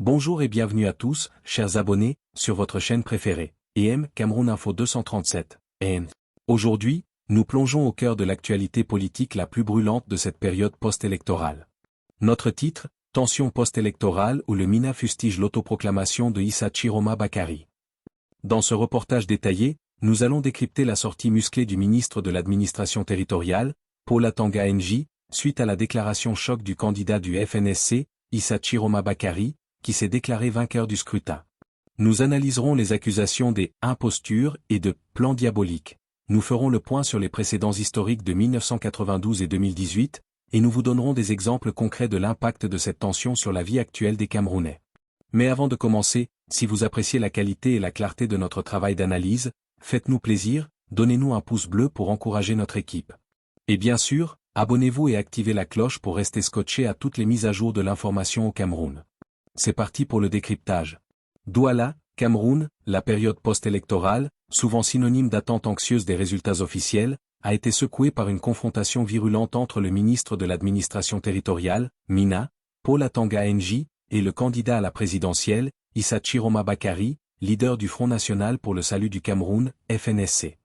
Bonjour et bienvenue à tous, chers abonnés, sur votre chaîne préférée, EM Cameroun Info 237, EM. Aujourd'hui, nous plongeons au cœur de l'actualité politique la plus brûlante de cette période post-électorale. Notre titre, Tension post-électorale où le MINA fustige l'autoproclamation de Issa Chiroma Bakary. Dans ce reportage détaillé, nous allons décrypter la sortie musclée du ministre de l'administration territoriale, Paul Atanga NJ, suite à la déclaration choc du candidat du FNSC, Issa Chiroma Bakary, qui s'est déclaré vainqueur du scrutin. Nous analyserons les accusations des « impostures » et de « plans diaboliques ». Nous ferons le point sur les précédents historiques de 1992 et 2018, et nous vous donnerons des exemples concrets de l'impact de cette tension sur la vie actuelle des Camerounais. Mais avant de commencer, si vous appréciez la qualité et la clarté de notre travail d'analyse, faites-nous plaisir, donnez-nous un pouce bleu pour encourager notre équipe. Et bien sûr, abonnez-vous et activez la cloche pour rester scotché à toutes les mises à jour de l'information au Cameroun. C'est parti pour le décryptage. Douala, Cameroun, la période post-électorale, souvent synonyme d'attente anxieuse des résultats officiels, a été secouée par une confrontation virulente entre le ministre de l'administration territoriale, MINA, Paul Atanga NJ, et le candidat à la présidentielle, Issa Chiroma Bakary, leader du Front National pour le Salut du Cameroun, FNSC.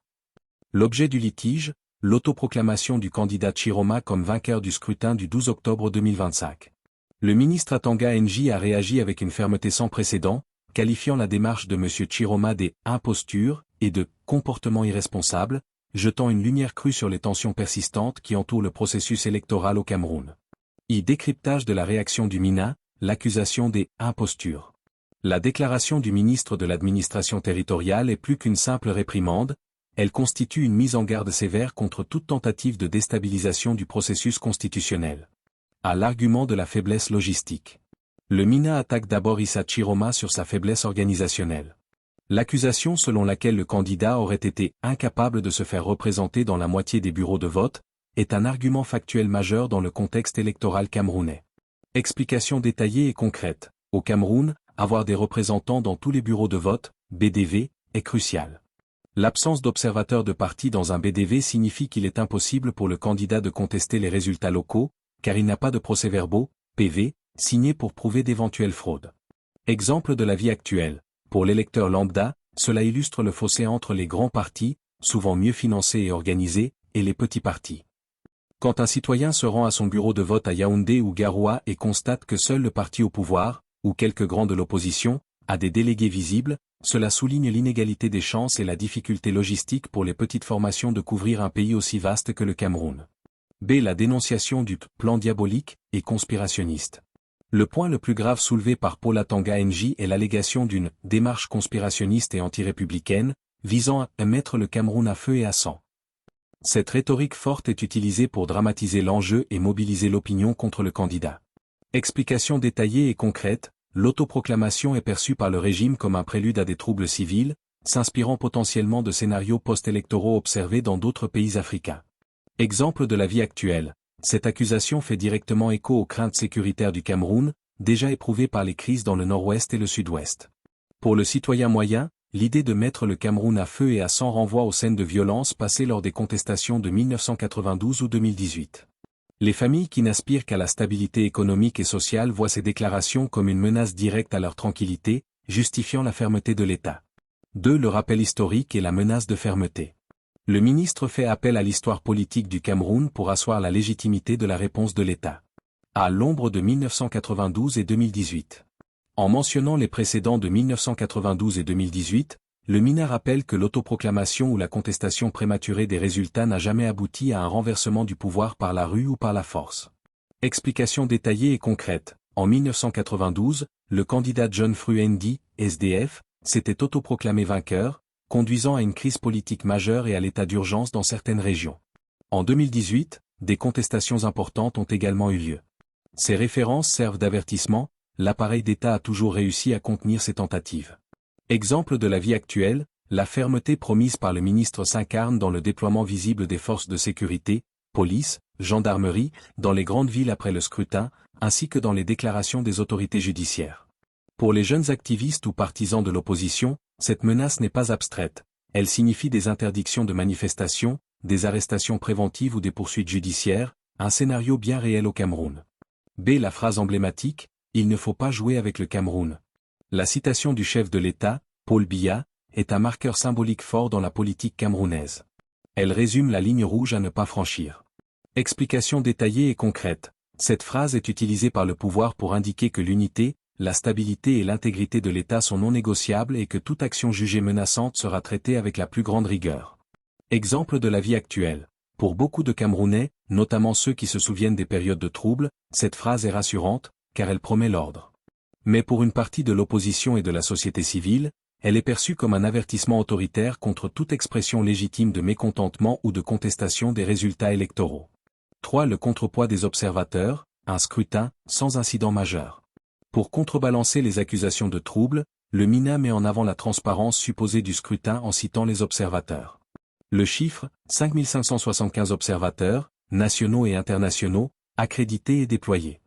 L'objet du litige, l'autoproclamation du candidat Chiroma comme vainqueur du scrutin du 12 octobre 2025. Le ministre Atanga NJ a réagi avec une fermeté sans précédent, qualifiant la démarche de M. Chiroma des « impostures » et de « comportements irresponsables », jetant une lumière crue sur les tensions persistantes qui entourent le processus électoral au Cameroun. Décryptage de la réaction du MINA, l'accusation des « impostures ». La déclaration du ministre de l'administration territoriale est plus qu'une simple réprimande, elle constitue une mise en garde sévère contre toute tentative de déstabilisation du processus constitutionnel. À l'argument de la faiblesse logistique. Le MINA attaque d'abord Issa Chiroma sur sa faiblesse organisationnelle. L'accusation selon laquelle le candidat aurait été incapable de se faire représenter dans la moitié des bureaux de vote est un argument factuel majeur dans le contexte électoral camerounais. Explication détaillée et concrète. Au Cameroun, avoir des représentants dans tous les bureaux de vote, BDV, est crucial. L'absence d'observateurs de parti dans un BDV signifie qu'il est impossible pour le candidat de contester les résultats locaux, car il n'a pas de procès-verbaux, PV, signés pour prouver d'éventuelles fraudes. Exemple de la vie actuelle. Pour l'électeur lambda, cela illustre le fossé entre les grands partis, souvent mieux financés et organisés, et les petits partis. Quand un citoyen se rend à son bureau de vote à Yaoundé ou Garoua et constate que seul le parti au pouvoir, ou quelques grands de l'opposition, a des délégués visibles, cela souligne l'inégalité des chances et la difficulté logistique pour les petites formations de couvrir un pays aussi vaste que le Cameroun. La dénonciation du plan diabolique et conspirationniste. Le point le plus grave soulevé par Paul Atanga NJ est l'allégation d'une « démarche conspirationniste et anti-républicaine » visant à mettre le Cameroun à feu et à sang. Cette rhétorique forte est utilisée pour dramatiser l'enjeu et mobiliser l'opinion contre le candidat. Explication détaillée et concrète, l'autoproclamation est perçue par le régime comme un prélude à des troubles civils, s'inspirant potentiellement de scénarios post-électoraux observés dans d'autres pays africains. Exemple de la vie actuelle, cette accusation fait directement écho aux craintes sécuritaires du Cameroun, déjà éprouvées par les crises dans le nord-ouest et le sud-ouest. Pour le citoyen moyen, l'idée de mettre le Cameroun à feu et à sang renvoie aux scènes de violence passées lors des contestations de 1992 ou 2018. Les familles qui n'aspirent qu'à la stabilité économique et sociale voient ces déclarations comme une menace directe à leur tranquillité, justifiant la fermeté de l'État. Le rappel historique et la menace de fermeté. Le ministre fait appel à l'histoire politique du Cameroun pour asseoir la légitimité de la réponse de l'État. À l'ombre de 1992 et 2018. En mentionnant les précédents de 1992 et 2018, le MINA rappelle que l'autoproclamation ou la contestation prématurée des résultats n'a jamais abouti à un renversement du pouvoir par la rue ou par la force. Explication détaillée et concrète. En 1992, le candidat John Fruendi, SDF, s'était autoproclamé vainqueur, conduisant à une crise politique majeure et à l'état d'urgence dans certaines régions. En 2018, des contestations importantes ont également eu lieu. Ces références servent d'avertissement, l'appareil d'État a toujours réussi à contenir ces tentatives. Exemple de la vie actuelle, la fermeté promise par le ministre s'incarne dans le déploiement visible des forces de sécurité, police, gendarmerie, dans les grandes villes après le scrutin, ainsi que dans les déclarations des autorités judiciaires. Pour les jeunes activistes ou partisans de l'opposition, cette menace n'est pas abstraite, elle signifie des interdictions de manifestation, des arrestations préventives ou des poursuites judiciaires, un scénario bien réel au Cameroun. La phrase emblématique, il ne faut pas jouer avec le Cameroun. La citation du chef de l'État, Paul Biya, est un marqueur symbolique fort dans la politique camerounaise. Elle résume la ligne rouge à ne pas franchir. Explication détaillée et concrète. Cette phrase est utilisée par le pouvoir pour indiquer que l'unité, la stabilité et l'intégrité de l'État sont non négociables et que toute action jugée menaçante sera traitée avec la plus grande rigueur. Exemple de la vie actuelle. Pour beaucoup de Camerounais, notamment ceux qui se souviennent des périodes de troubles, cette phrase est rassurante, car elle promet l'ordre. Mais pour une partie de l'opposition et de la société civile, elle est perçue comme un avertissement autoritaire contre toute expression légitime de mécontentement ou de contestation des résultats électoraux. 3. Le contrepoids des observateurs, un scrutin, sans incident majeur. Pour contrebalancer les accusations de troubles, le MINA met en avant la transparence supposée du scrutin en citant les observateurs. Le chiffre, 5575 observateurs, nationaux et internationaux, accrédités et déployés.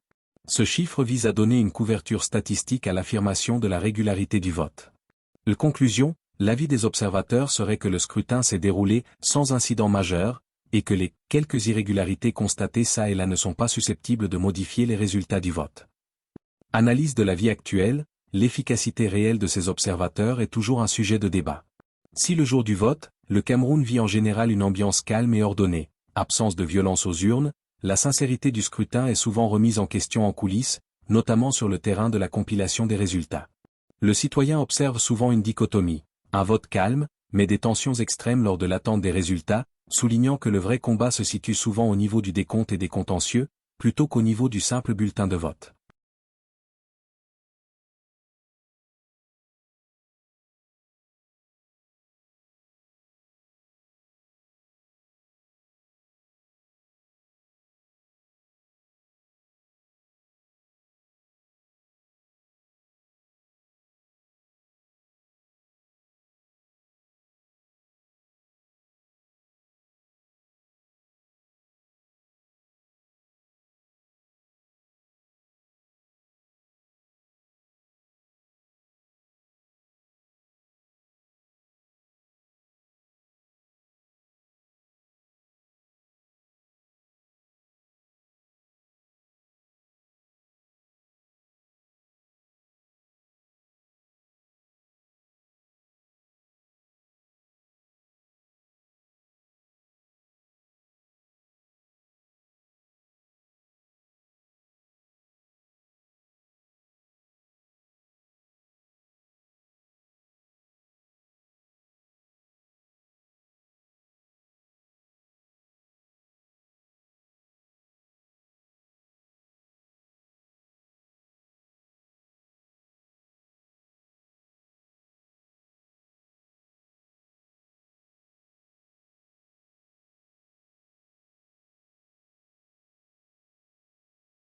Ce chiffre vise à donner une couverture statistique à l'affirmation de la régularité du vote. La conclusion, l'avis des observateurs serait que le scrutin s'est déroulé sans incident majeur, et que les quelques irrégularités constatées çà et là ne sont pas susceptibles de modifier les résultats du vote. Analyse de la vie actuelle, l'efficacité réelle de ces observateurs est toujours un sujet de débat. Si le jour du vote, le Cameroun vit en général une ambiance calme et ordonnée, absence de violence aux urnes, la sincérité du scrutin est souvent remise en question en coulisses, notamment sur le terrain de la compilation des résultats. Le citoyen observe souvent une dichotomie, un vote calme, mais des tensions extrêmes lors de l'attente des résultats, soulignant que le vrai combat se situe souvent au niveau du décompte et des contentieux, plutôt qu'au niveau du simple bulletin de vote.